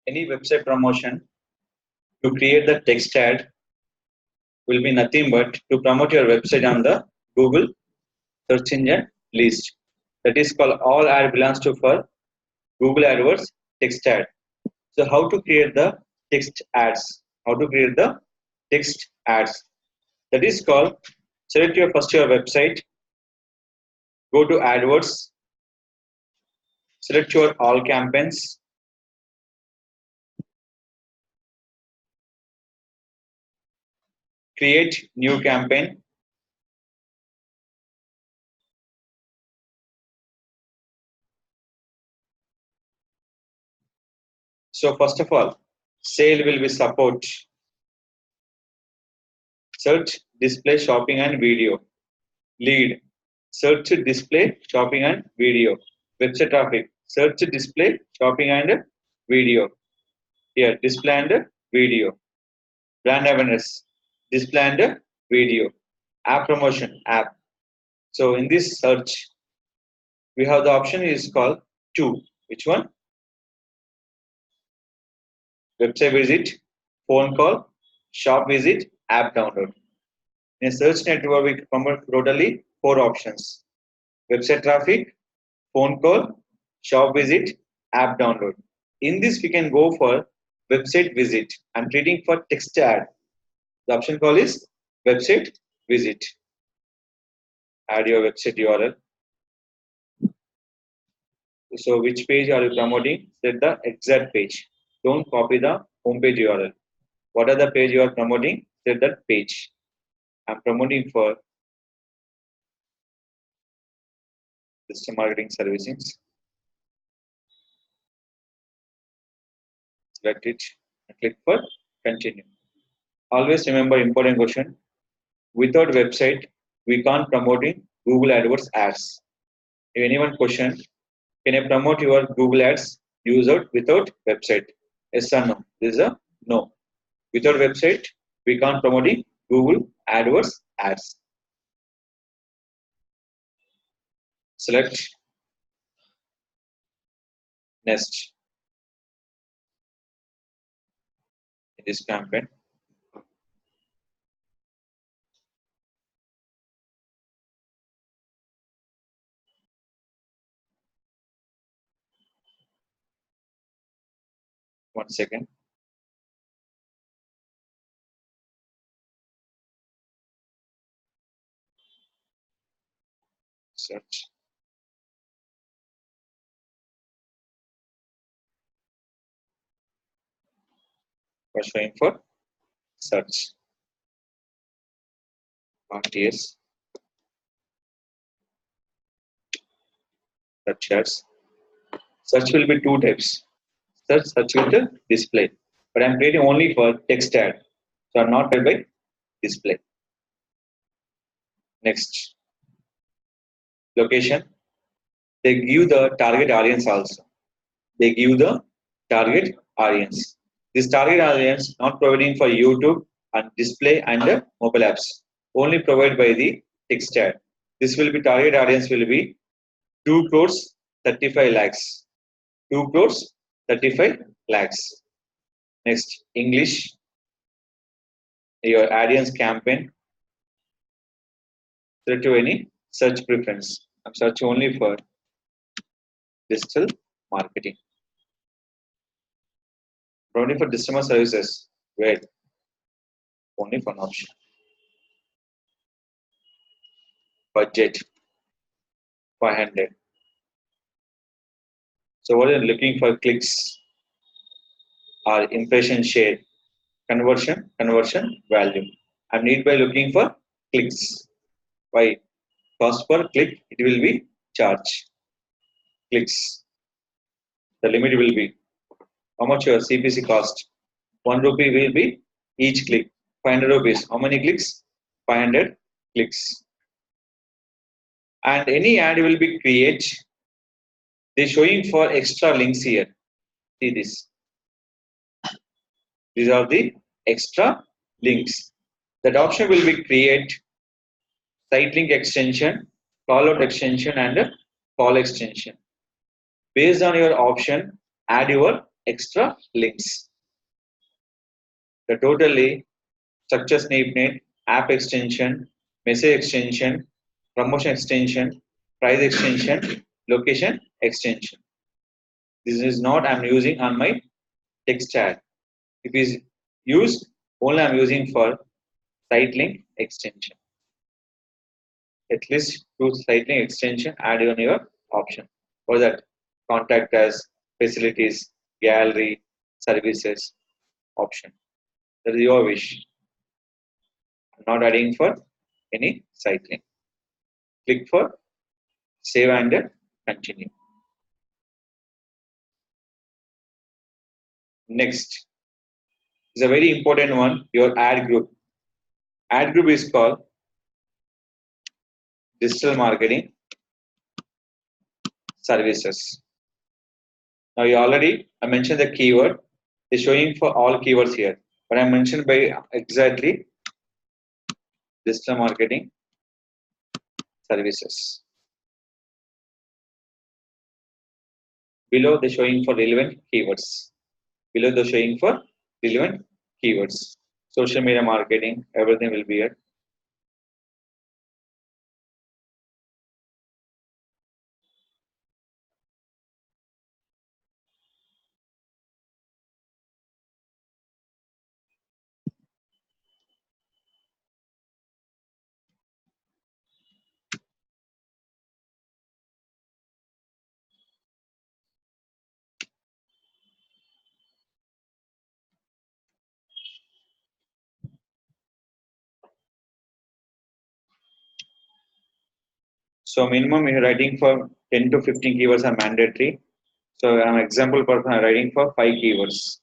any website promotion, to create the text ad will be nothing but to promote your website on the Google search engine list. That is called all ad belongs to for Google AdWords text ad. So how to create the text ads? How to create the text ads? That is called select your first your website, go to AdWords, select your all campaigns, create new campaign. So first of all, sale will be support, search, display, shopping and video. Lead, search, display, shopping and video. Website traffic, search, display, shopping and video. Here, display and video. Brand awareness, display and video. App promotion, app. So in this search, we have the option is called 2. Which one? Website visit, phone call, shop visit, app download. In a search network, we promote totally 4 options: website traffic, phone call, shop visit, app download. In this, we can go for website visit. I'm treating for text ad. The option call is website visit. Add your website URL. So which page are you promoting? Set the exact page. Don't copy the homepage URL. What are the page you are promoting? Set that page. I'm promoting for digital marketing services. Select it and click for continue. Always remember important question. Without website, we can't promote in Google AdWords ads. If anyone question, can I promote your Google ads without website? Yes or no? This is a no. Without website, we can't promote in Google AdWords ads. Select next in this campaign. One second. Search. We're showing for search. RTS. Search ads. Search will be 2 types. Search with the display. But I'm creating only for text ad. So I'm not read by display. Next. Location. They give the target audience also. They give the target audience. This target audience not providing for YouTube and display and mobile apps. Only provided by the text ad. This will be target audience will be 2 crores 35 lakhs. 2 crores 35 lakhs. Next, English. Your audience campaign. Select to any search preference. I'm searching only for digital marketing. Only for customer services. Wait. Only for an option. Budget 500. So what are you looking for? Clicks or impression share, conversion value. I need by looking for clicks. Why? Cost per click it will be charge. Clicks. The limit will be how much your CPC cost. 1 rupee will be each click. 500 rupees. How many clicks? 500 clicks. And any ad will be create. They're showing for extra links here. See this. These are the extra links. That option will be create site link extension, call out extension, and call extension. Based on your option, add your extra links. The totally structure SnapeNet, app extension, message extension, promotion extension, price extension, location extension. This is not I'm using on my text chat. If is used, only I'm using for site link extension. At least two site link extension add on your option. For that, contact us, facilities, gallery, services option. That is your wish. I'm not adding for any site link. Click for save and continue. Next is a very important one, your ad group. Ad group is called digital marketing services. Now you already I mentioned the keyword. It's showing for all keywords here, but I mentioned by exactly digital marketing services. Below the showing for relevant keywords. Below the showing for relevant keywords. Social media marketing, everything will be here. So minimum you're writing for 10 to 15 keywords are mandatory. So I'm example person I'm writing for 5 keywords.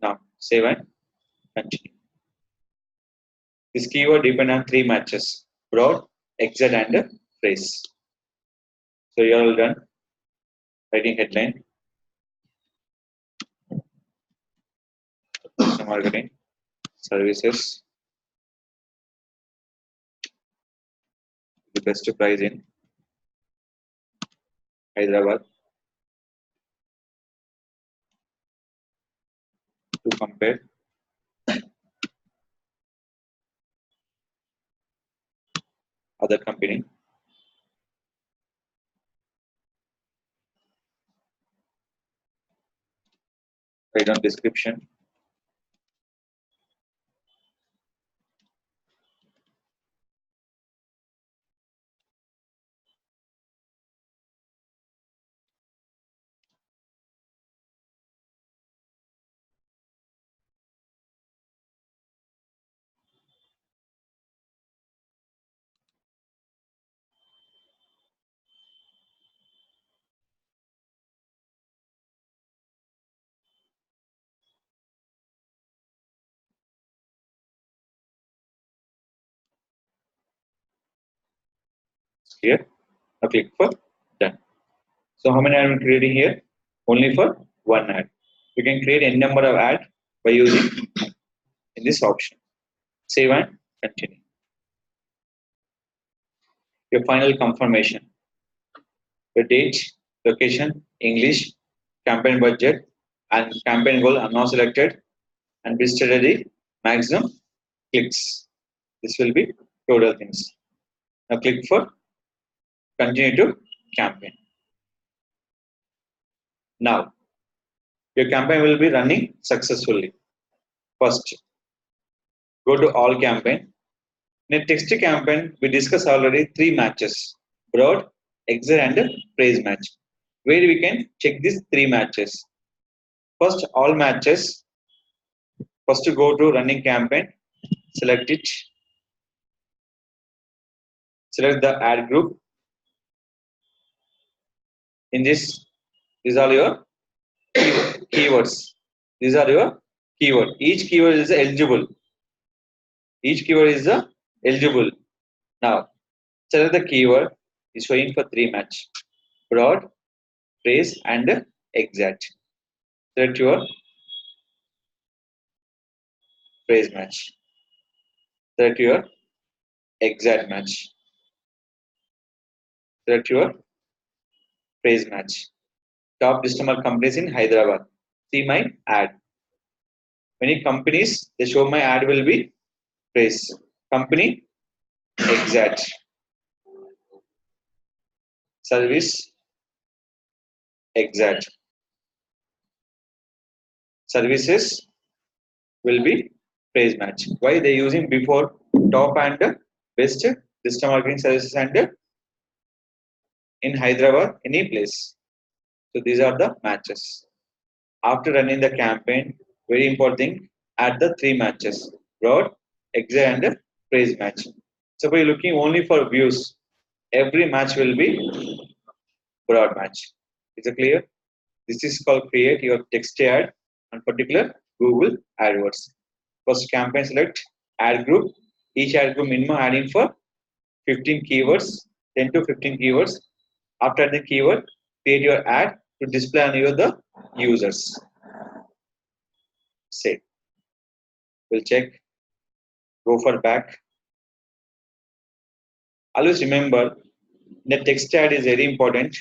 Now save and continue. This keyword depend on 3 matches: broad, exact, and phrase. So you're all done. Writing headline, marketing, services, the best price in Hyderabad to compare other company. Write down description. Here. Now click for done. So how many I'm creating here? Only for one ad. You can create any number of ad by using in this option. Save and continue. Your final confirmation. The date, location, English, campaign budget, and campaign goal are not selected, and bid strategy, maximum clicks. This will be total things. Now click for continue to campaign. Now your campaign will be running successfully. First, go to all campaign. In a text campaign, we discussed already 3 matches: broad, exact, and praise match. Where we can check these 3 matches. First, all matches. First, to go to running campaign, select it, select the ad group. In this, these are your keywords. These are your keyword. Each keyword is eligible. Each keyword is eligible. Now, Select the keyword is showing for three match: broad, phrase, and exact. Select your phrase match. Select your exact match. Select your phrase match. Top customer companies in Hyderabad. See my ad. Many companies they show my ad will be phrase. Company exact. Service exact. Services will be phrase match. Why they using before top and best digital marketing services and in Hyderabad any place. So these are the matches. After running the campaign, very important thing, add the three matches: broad, exact, and phrase match. So by looking only for views, every match will be broad match. Is it clear? This is called create your text ad on particular Google AdWords. First campaign select ad group. Each ad group minimum adding for 15 keywords, 10 to 15 keywords. After the keyword, create your ad to display on your the users. Save. We'll check. Go for back. Always remember the text ad is very important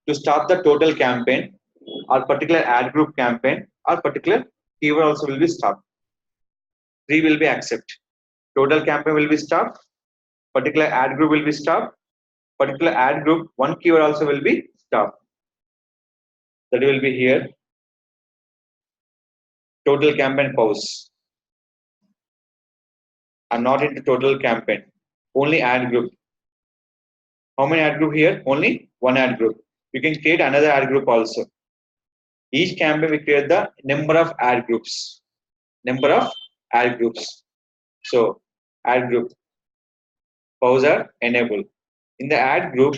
to stop the total campaign or particular ad group campaign or particular keyword also will be stopped. Three will be accept. Total campaign will be stopped. Particular ad group will be stopped. Particular ad group one keyword also will be stopped. That will be here. Total campaign pause. I'm not into total campaign. Only ad group. How many ad group here? Only one ad group. You can create another ad group also. Each campaign we create the number of ad groups. Number of ad groups. So ad group pause are enabled. In the ad group,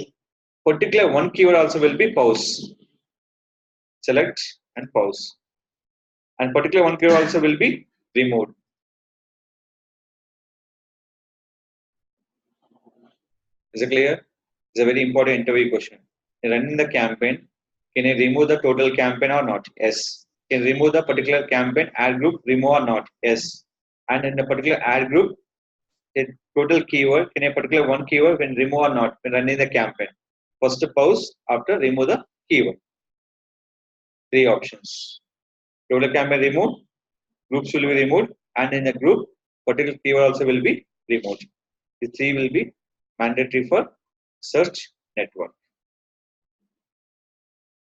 particular one keyword also will be pause. Select and pause. And particular one keyword also will be removed. Is it clear? It's a very important interview question. In running the campaign, can you remove the total campaign or not? Yes. Can you remove the particular campaign ad group, remove or not? Yes. And in the particular ad group, the total keyword, can a particular one keyword when remove or not when running the campaign? First pause, after remove the keyword. Three options. Total campaign removed, groups will be removed, and in the group, particular keyword also will be removed. The three will be mandatory for search network.